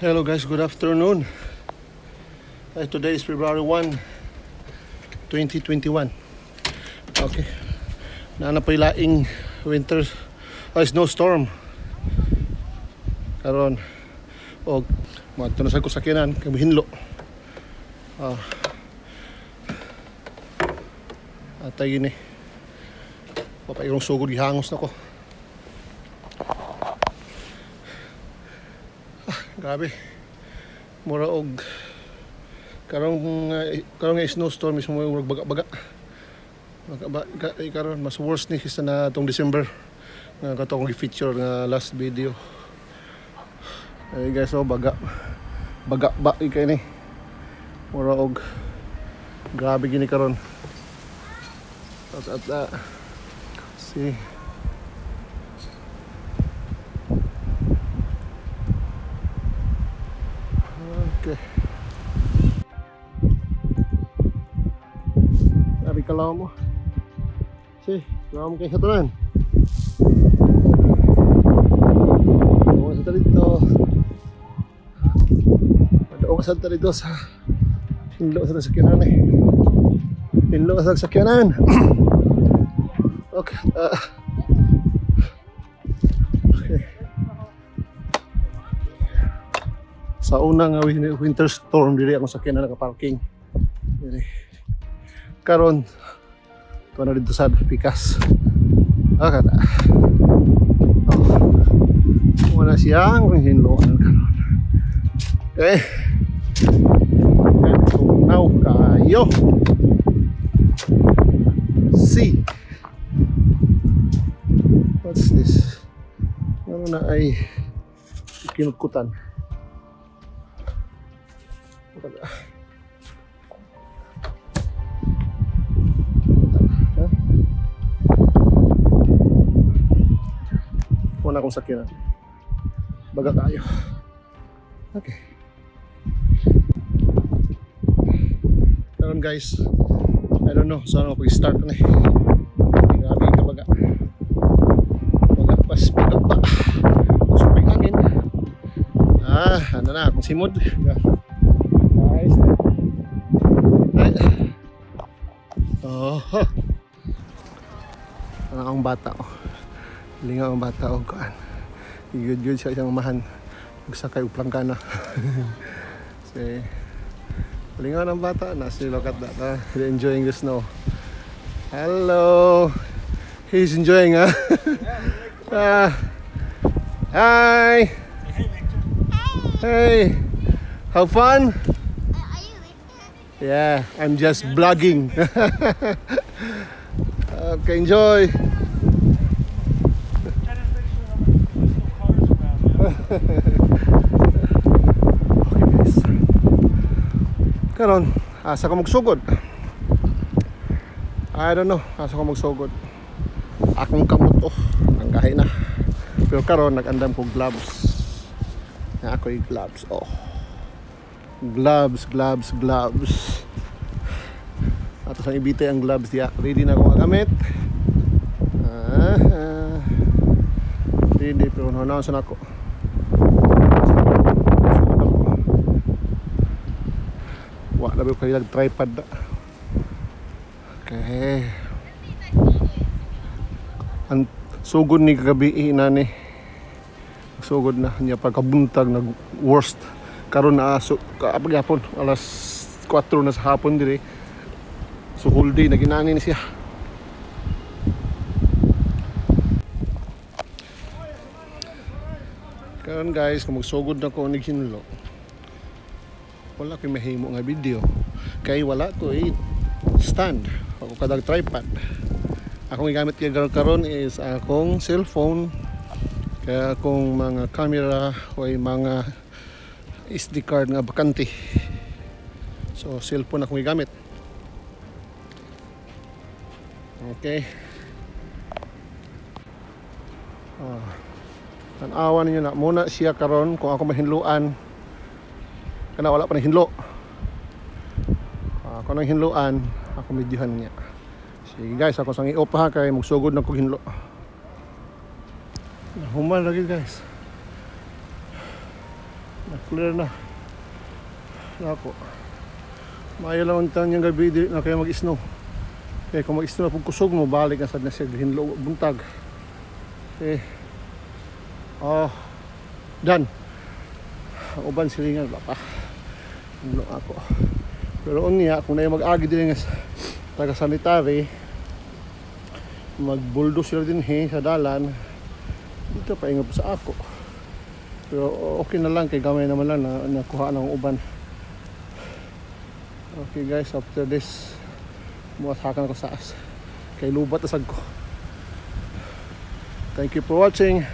Hello guys, good afternoon. Today is February 1, 2021. Okay. Naanapay laing winter snowstorm. Karon og madto na sa kusakyanan kay hinlo. Atay gini. Papayong sugod gihangos nako. Grabe. Mura og karong snowstorm mismo murag baga-baga. Karon mas worse ni kaysa na tong December nga katong i-feature nga last video. Ay guys, so baga ikay ni. Mura og grabe gini karon. See. Okay. Sabi kalaw mo. Si, kalaw mo kayo sa tanan. Doon sa dito. Doon sa dito sa pinlo sa sakyanan eh. Pinlo sa sakyanan. Okay. Sa unang winter storm diri ako sakyanan naka-parking. Karon to na dito sa Pikas. Kada. Wala siyang hinloan karon. Okay. Now kayo. See. What's this? Ano na ay kinukutan. Wala akong sakyanan. Baga tayo. Okay. Karon guys, I don't know saan ako i-start na eh. Grabe ka baga. Baga pa. Suping hangin. Ano na akong simod. Nice. Oh. Ang bata oh. Lingaw ang bata o kaan. Igud-gud siya isang umahan. Magsakay uplang ka na. Kasi lingaw ng bata na si look at that. He's enjoying the snow. Hello. He's enjoying hi. Hey. Have fun? Yeah, I'm just vlogging. Okay, enjoy. Okay guys. Karon, asa ko magsugod? I don't know, asa ko magsugod. Akong kamot ang gahay na. Pero karon nag-andam ko gloves. Na ako'y gloves Gloves. Ato sang ibitay ang gloves diya. Ready na ako gamit. Ready pero nanasan ako. Wala ba kayo tripod na. Okay. Ang sugod ni kagabi inani. sugod na niya pagkabuntag nag worst karon na kaapagapon alas 4 na sa hapon dire. So whole day naginani ni siya. Karon guys, kung magsugod na ko nig hinlo, wala ko'y mahimo nga video kay wala ko stand o kadag tripod. Akong gigamit kay karon is akong cellphone, kaya akong mga camera o mga SD card nga bakante. So cellphone akong gigamit. Okay. Tanawa ninyo na muna siya karon kung ako mahinluan. Kana wala pa nang hinlo. Ako nang hinluan, ako medyohan niya. Sige guys, ako sang i-off ha kay magsugod na ko hinlo. Human lagi guys. Na-clear na. Ako. Maayo lang ang tanyang gabi di na kaya mag-snow. Kaya kung mag-snow pag kusog mo, balik na sad na siya hinlo buntag. Okay. Done. Ang uban silingan ba pa. Hinlo ako. Pero unya, kung na yung mag-agi din nga taga-sanitary, mag-bulldoze sila din sa dalan, dito pa ingap sa ako. Pero okay na lang, kay gamay naman lang na nakuha ng uban. Okay guys, after this, muwasakan ako sa as. Kay lubat asag ko. Thank you for watching.